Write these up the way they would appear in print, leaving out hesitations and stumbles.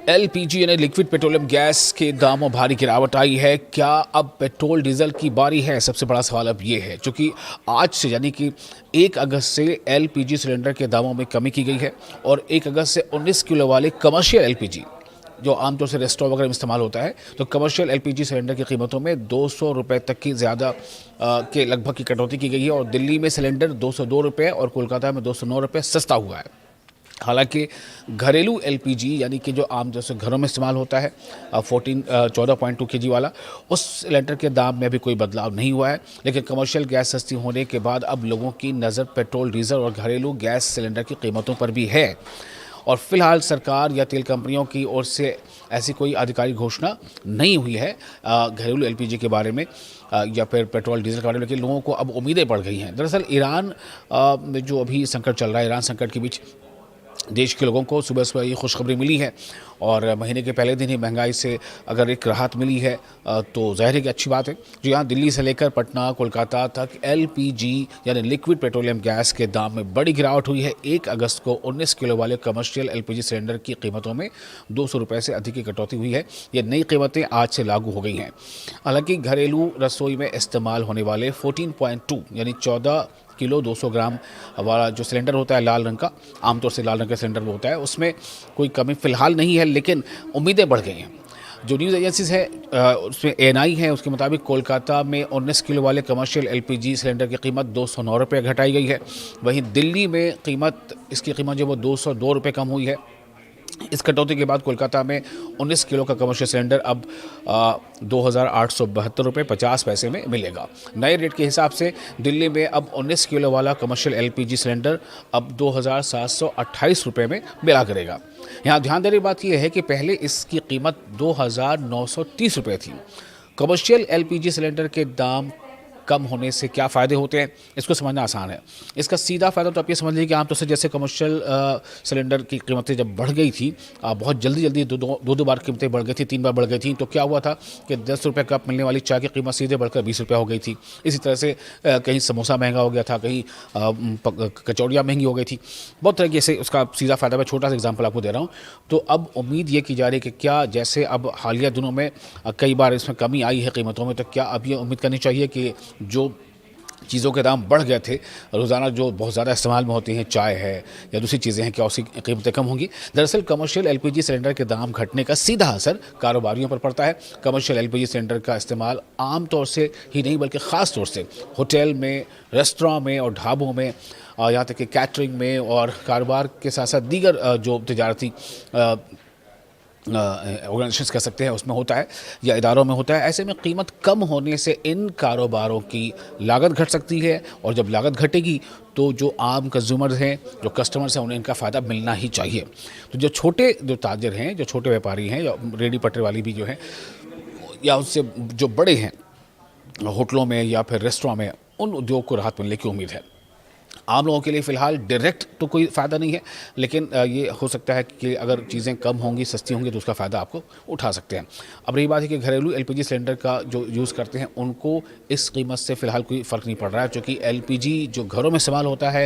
LPG यानी liquid petroleum gas के दामों में भारी गिरावट आई है। क्या अब पेट्रोल डीजल की बारी है? सबसे बड़ा सवाल अब ये है, क्योंकि आज से यानी कि 1 अगस्त से एलपीजी सिलेंडर के दामों में कमी की गई है और 1 अगस्त से 19 किलो वाले कमर्शियल एलपीजी जो आमतौर से रेस्टोरेंट वगैरह में इस्तेमाल होता है, तो कमर्शियल एलपीजी सिलेंडर की कीमतों में 200 रुपये तक की ज़्यादा के लगभग की कटौती की गई है और दिल्ली में सिलेंडर 202 रुपये और कोलकाता में 209 रुपये सस्ता हुआ है। हालांकि घरेलू एलपीजी यानी कि जो आम जैसे घरों में इस्तेमाल होता है 14.2 केजी वाला, उस सिलेंडर के दाम में अभी कोई बदलाव नहीं हुआ है। लेकिन कमर्शियल गैस सस्ती होने के बाद अब लोगों की नज़र पेट्रोल, डीजल और घरेलू गैस सिलेंडर की कीमतों पर भी है और फिलहाल सरकार या तेल कंपनियों की ओर से ऐसी कोई आधिकारिक घोषणा नहीं हुई है घरेलू एलपीजी के बारे में या फिर पेट्रोल डीजल के बारे में। लेकिन लोगों को अब उम्मीदें बढ़ गई हैं। दरअसल ईरान में जो अभी संकट चल रहा है, ईरान संकट के बीच देश के लोगों को सुबह सुबह ये खुशखबरी मिली है और महीने के पहले दिन ही महंगाई से अगर एक राहत मिली है तो ज़ाहिर है कि अच्छी बात है। जो यहाँ दिल्ली से लेकर पटना, कोलकाता तक एलपीजी यानी लिक्विड पेट्रोलियम गैस के दाम में बड़ी गिरावट हुई है। 1 अगस्त को 19 किलो वाले कमर्शियल एलपीजी सिलेंडर की कीमतों में 200 रुपये से अधिक की कटौती हुई है। ये नई कीमतें आज से लागू हो गई हैं। हालांकि घरेलू रसोई में इस्तेमाल होने वाले 14.2 यानी 14 किलो 200 ग्राम वाला जो सिलेंडर होता है लाल रंग का, आमतौर से लाल रंग का सिलेंडर वो होता है, उसमें कोई कमी फ़िलहाल नहीं है। लेकिन उम्मीदें बढ़ गई हैं। जो न्यूज़ एजेंसीज़ है उसमें एएनआई है, उसके मुताबिक कोलकाता में 19 किलो वाले कमर्शियल एलपीजी सिलेंडर की कीमत 209 रुपये घटाई गई है। वहीं दिल्ली में इसकी कीमत जो वो 202 रुपये कम हुई है। इस कटौती के बाद कोलकाता में 19 किलो का कमर्शियल सिलेंडर अब 2,872 रुपये 50 पैसे में मिलेगा। नए रेट के हिसाब से दिल्ली में अब 19 किलो वाला कमर्शियल एलपीजी सिलेंडर अब 2,728 रुपये में मिला करेगा। यहाँ ध्यान देने की बात यह है कि पहले इसकी कीमत 2,930 रुपये थी। कमर्शियल एलपीजी सिलेंडर के दाम कम होने से क्या फ़ायदे होते हैं, इसको समझना आसान है। इसका सीधा फ़ायदा तो आप ये समझ लीजिए कि आमतौर से जैसे कमर्शियल सिलेंडर की कीमतें जब बढ़ गई थी, बहुत जल्दी दो बार कीमतें बढ़ गई थी, 3 बार बढ़ गई थी, तो क्या हुआ था कि 10 रुपये कप मिलने वाली चाय की कीमत सीधे बढ़कर 20 रुपये हो गई थी। इसी तरह से कहीं समोसा महंगा हो गया था, कहीं कचौड़ियाँ महंगी हो गई थी। बहुत तरह से उसका सीधा फ़ायदा, मैं छोटा सा एग्जाम्पल आपको दे रहा हूँ। तो अब उम्मीद ये की जा रही है कि क्या जैसे अब हालिया दिनों में कई बार इसमें कमी आई है कीमतों में, तो क्या अब ये उम्मीद करनी चाहिए कि जो चीज़ों के दाम बढ़ गए थे रोज़ाना, जो बहुत ज़्यादा इस्तेमाल में होती हैं, चाय है या दूसरी चीज़ें हैं, क्या उसकी कीमतें कम होंगी? दरअसल कमर्शियल एलपीजी सिलेंडर के दाम घटने का सीधा असर कारोबारियों पर पड़ता है। कमर्शियल एलपीजी सिलेंडर का इस्तेमाल आम तौर से ही नहीं बल्कि ख़ास तौर से होटल में, रेस्टोरेंट में और ढाबों में, यहाँ तक कि कैटरिंग में और कारोबार के साथ साथ दीगर जो तजारती ऑर्गेनाइजेशंस कह सकते हैं उसमें होता है या इदारों में होता है। ऐसे में कीमत कम होने से इन कारोबारों की लागत घट सकती है और जब लागत घटेगी तो जो आम कंज्यूमर्स हैं, जो कस्टमर्स हैं, उन्हें इनका फ़ायदा मिलना ही चाहिए। तो जो ताजर हैं, जो छोटे व्यापारी हैं या रेडी पटरी वाली भी जो हैं या उससे जो बड़े हैं होटलों में या फिर रेस्टोरेंट में, उन उद्योग को राहत मिलने की उम्मीद है। आम लोगों के लिए फ़िलहाल डायरेक्ट तो कोई फ़ायदा नहीं है, लेकिन ये हो सकता है कि अगर चीज़ें कम होंगी, सस्ती होंगी, तो उसका फ़ायदा आपको उठा सकते हैं। अब रही बात है कि घरेलू एलपीजी सिलेंडर का जो यूज़ करते हैं उनको इस कीमत से फ़िलहाल कोई फ़र्क नहीं पड़ रहा है, क्योंकि एलपीजी जो घरों में इस्तेमाल होता है,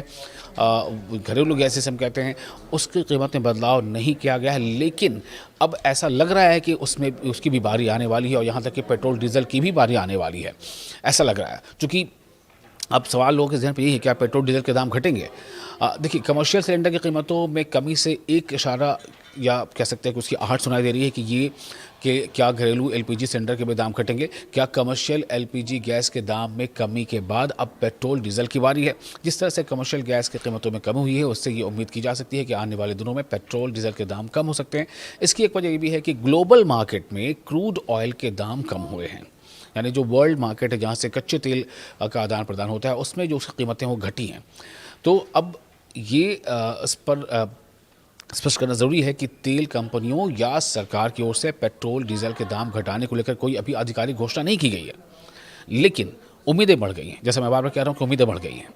घरेलू गैस जिसे हम कहते हैं, उसकी कीमत में बदलाव नहीं किया गया है। लेकिन अब ऐसा लग रहा है कि उसमें उसकी भी बारी आने वाली है और यहाँ तक कि पेट्रोल डीजल की भी बारी आने वाली है, ऐसा लग रहा है। चूँकि अब सवाल लोगों के ज़हन पे यही है, क्या पेट्रोल डीजल के दाम घटेंगे? देखिए, कमर्शियल सिलेंडर की कीमतों में कमी से एक इशारा या कह सकते हैं कि उसकी आहट सुनाई दे रही है कि क्या घरेलू एलपीजी सिलेंडर के भी दाम घटेंगे? क्या कमर्शियल एलपीजी गैस के दाम में कमी के बाद अब पेट्रोल डीजल की बारी है? जिस तरह से कमर्शियल गैस की कीमतों में कमी हुई है, उससे ये उम्मीद की जा सकती है कि आने वाले दिनों में पेट्रोल डीजल के दाम कम हो सकते हैं। इसकी एक वजह ये भी है कि ग्लोबल मार्केट में क्रूड ऑयल के दाम कम हुए हैं, यानी जो वर्ल्ड मार्केट है जहाँ से कच्चे तेल का आदान प्रदान होता है, उसमें जो उसकी कीमतें वो घटी हैं। तो अब ये इस पर स्पष्ट करना ज़रूरी है कि तेल कंपनियों या सरकार की ओर से पेट्रोल डीजल के दाम घटाने को लेकर कोई अभी आधिकारिक घोषणा नहीं की गई है, लेकिन उम्मीदें बढ़ गई हैं। जैसा मैं बार बार कह रहा हूँ कि उम्मीदें बढ़ गई हैं।